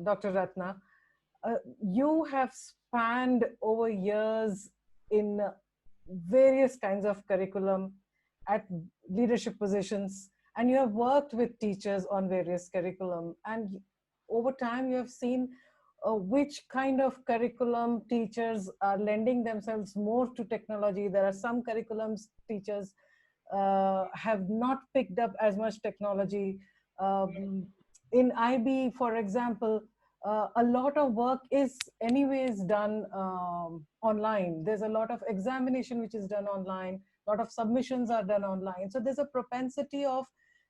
Dr. Ratna. You have spanned over years in various kinds of curriculum at leadership positions, and you have worked with teachers on various curriculum. And over time, you have seen which kind of curriculum teachers are lending themselves more to technology. There are some curriculums teachers have not picked up as much technology. In IB, for example, a lot of work is anyways done online. There's a lot of examination which is done online. A lot of submissions are done online. So there's a propensity of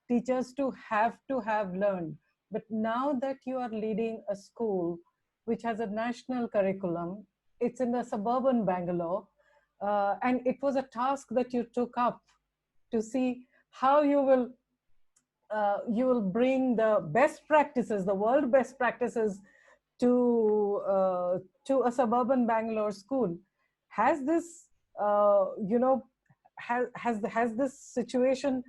teachers to have learned. But now that you are leading a school which has a national curriculum, it's in the suburban Bangalore, and it was a task that you took up to see how you will bring the best practices, the world best practices, to to a suburban Bangalore school. Has this you know has this situation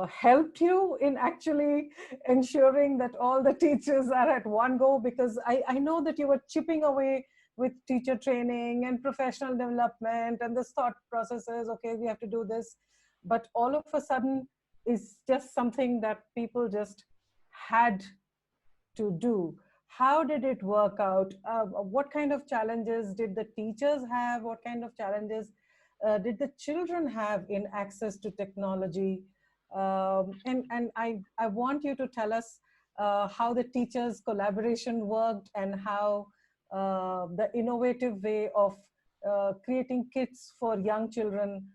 helped you in actually ensuring that all the teachers are at one go? Because I know that you were chipping away with teacher training and professional development and this thought processes, okay, we have to do this, but all of a sudden is just something that people just had to do. How did it work out? What kind of challenges did the teachers have? What kind of challenges did the children have in access to technology? And I want you to tell us how the teachers' collaboration worked and how the innovative way of creating kits for young children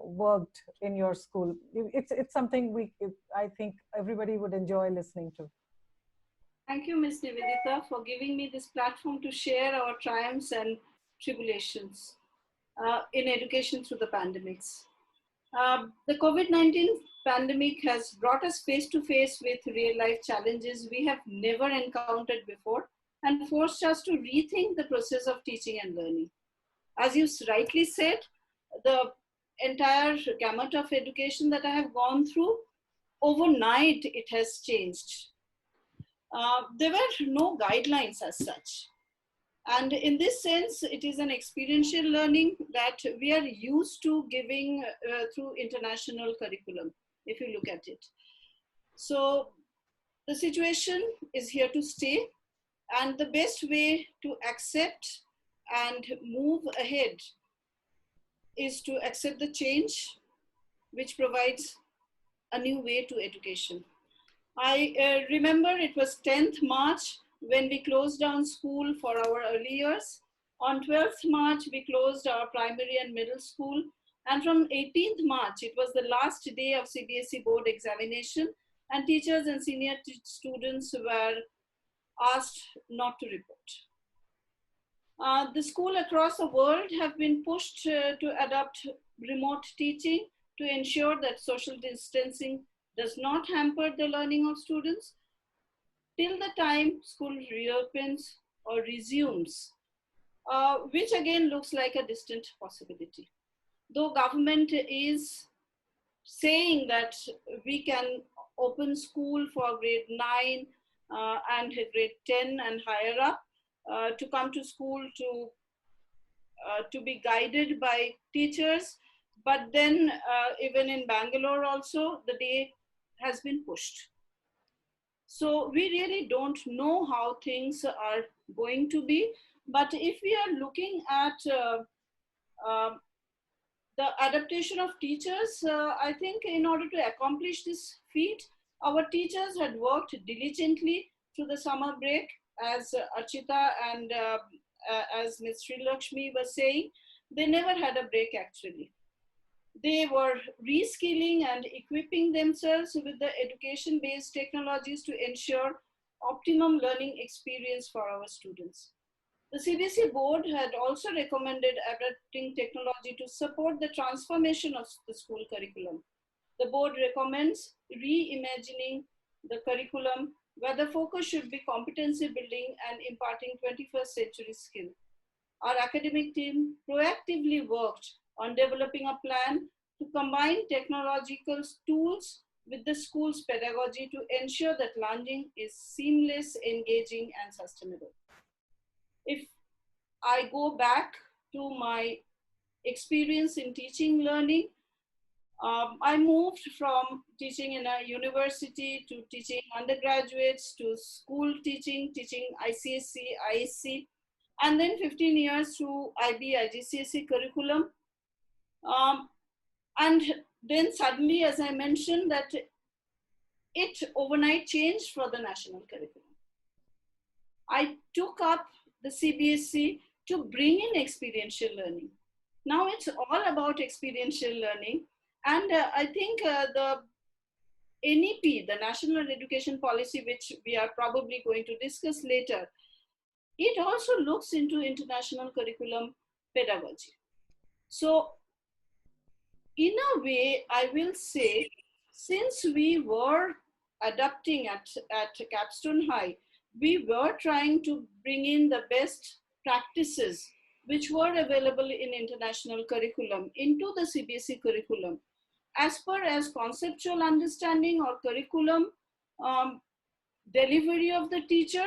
worked in your school. It's something I think everybody would enjoy listening to. Thank you, Ms. Nivedita, for giving me this platform to share our triumphs and tribulations in education through the pandemics. The COVID-19 pandemic has brought us face to face with real life challenges we have never encountered before and forced us to rethink the process of teaching and learning. As you rightly said, the entire gamut of education that I have gone through, overnight it has changed. There were no guidelines as such. And in this sense, it is an experiential learning that we are used to giving through international curriculum, if you look at it. So the situation is here to stay. And the best way to accept and move ahead is to accept the change, which provides a new way to education. I remember it was 10th March when we closed down school for our early years. On 12th March, we closed our primary and middle school. And from 18th March, it was the last day of CBSE board examination, and teachers and senior students were asked not to report. The school across the world have been pushed to adopt remote teaching to ensure that social distancing does not hamper the learning of students till the time school reopens or resumes, which again looks like a distant possibility. Though government is saying that we can open school for grade 9 and grade 10 and higher up to come to school to be guided by teachers, but then even in Bangalore also the day has been pushed. So we really don't know how things are going to be, but if we are looking at the adaptation of teachers, I think in order to accomplish this feat, our teachers had worked diligently through the summer break, as Archita and as Ms. Sri Lakshmi was saying. They never had a break actually. They were reskilling and equipping themselves with the education-based technologies to ensure optimum learning experience for our students. The CBSE board had also recommended adapting technology to support the transformation of the school curriculum. The board recommends reimagining the curriculum where the focus should be competency building and imparting 21st century skill. Our academic team proactively worked on developing a plan to combine technological tools with the school's pedagogy to ensure that learning is seamless, engaging, and sustainable. If I go back to my experience in teaching learning, I moved from teaching in a university to teaching undergraduates to school teaching, teaching ICSC, ISC, and then 15 years through IB, IGCSE curriculum. Um, and then suddenly, as I mentioned, that it overnight changed for the national curriculum. I took up the CBSE to bring in experiential learning. Now it's all about experiential learning. And I think the NEP, the National Education Policy, which we are probably going to discuss later, it also looks into international curriculum pedagogy. So in a way, I will say, since we were adapting at Capstone High, we were trying to bring in the best practices which were available in international curriculum into the CBSE curriculum. As per as conceptual understanding or curriculum delivery of the teacher,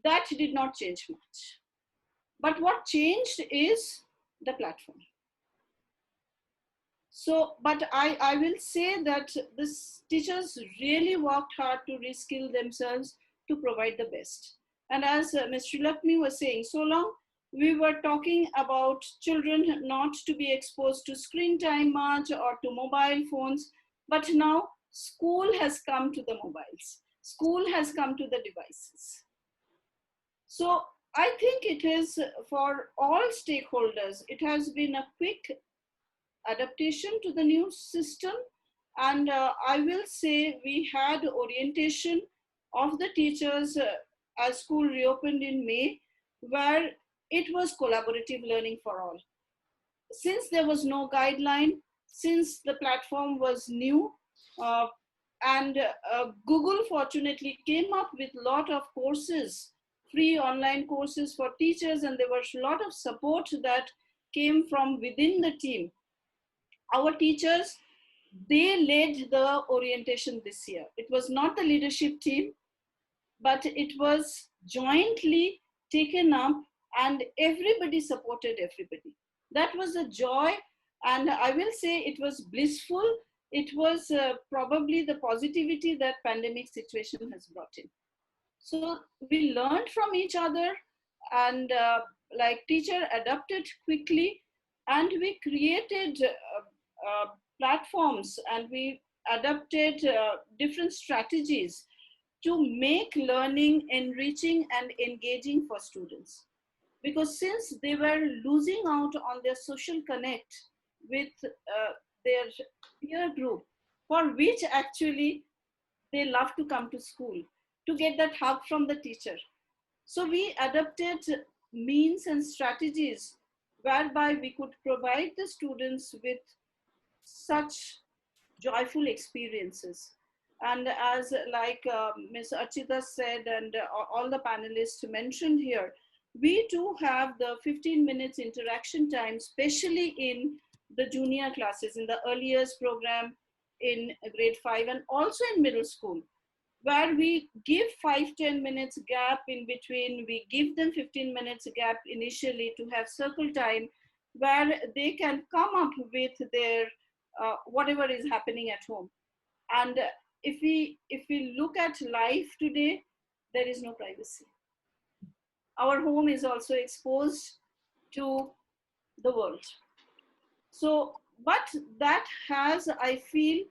that did not change much. But what changed is the platform. So, but I will say that this teachers really worked hard to reskill themselves to provide the best. And as Ms. Srilakshmi was saying, so long we were talking about children not to be exposed to screen time much or to mobile phones, but now school has come to the mobiles. School has come to the devices. So I think it is for all stakeholders, it has been a quick adaptation to the new system. And I will say we had orientation of the teachers as school reopened in May, where it was collaborative learning for all. Since there was no guideline, since the platform was new, and Google fortunately came up with a lot of courses, free online courses for teachers, and there was a lot of support that came from within the team. Our teachers, they led the orientation this year. It was not the leadership team, but it was jointly taken up and everybody supported everybody. That was a joy, and I will say it was blissful. It was probably the positivity that pandemic situation has brought in. So we learned from each other, and like teacher adapted quickly, and we created platforms, and we adapted different strategies to make learning enriching and engaging for students. Because since they were losing out on their social connect with their peer group, for which actually they love to come to school, to get that hug from the teacher. So we adapted means and strategies whereby we could provide the students with such joyful experiences. And as like Ms. Archita said, and all the panelists mentioned here, we too have the 15 minutes interaction time, especially in the junior classes, in the early years program, in grade 5, and also in middle school, where we give 5-10 minutes gap in between. We give them 15 minutes gap initially to have circle time, where they can come up with their whatever is happening at home. And if we look at life today, there is no privacy. Our home is also exposed to the world. So, but that has, I feel,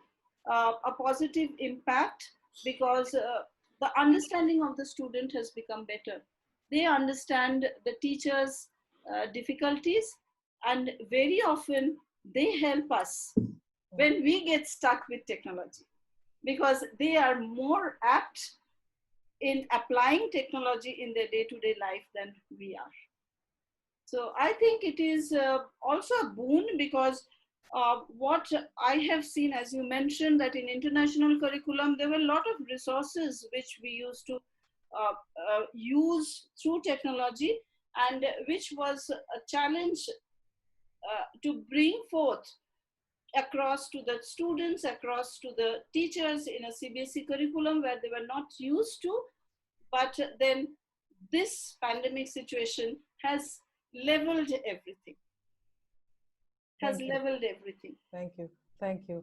a positive impact, because the understanding of the student has become better. They understand the teacher's difficulties, and very often they help us when we get stuck with technology, because they are more apt in applying technology in their day-to-day life than we are. So I think it is also a boon, because what I have seen, as you mentioned, that in international curriculum, there were a lot of resources which we used to use through technology, and which was a challenge to bring forth across to the students, across to the teachers in a CBSE curriculum where they were not used to. But then this pandemic situation has leveled everything. Thank you. Leveled everything. Thank you. Thank you.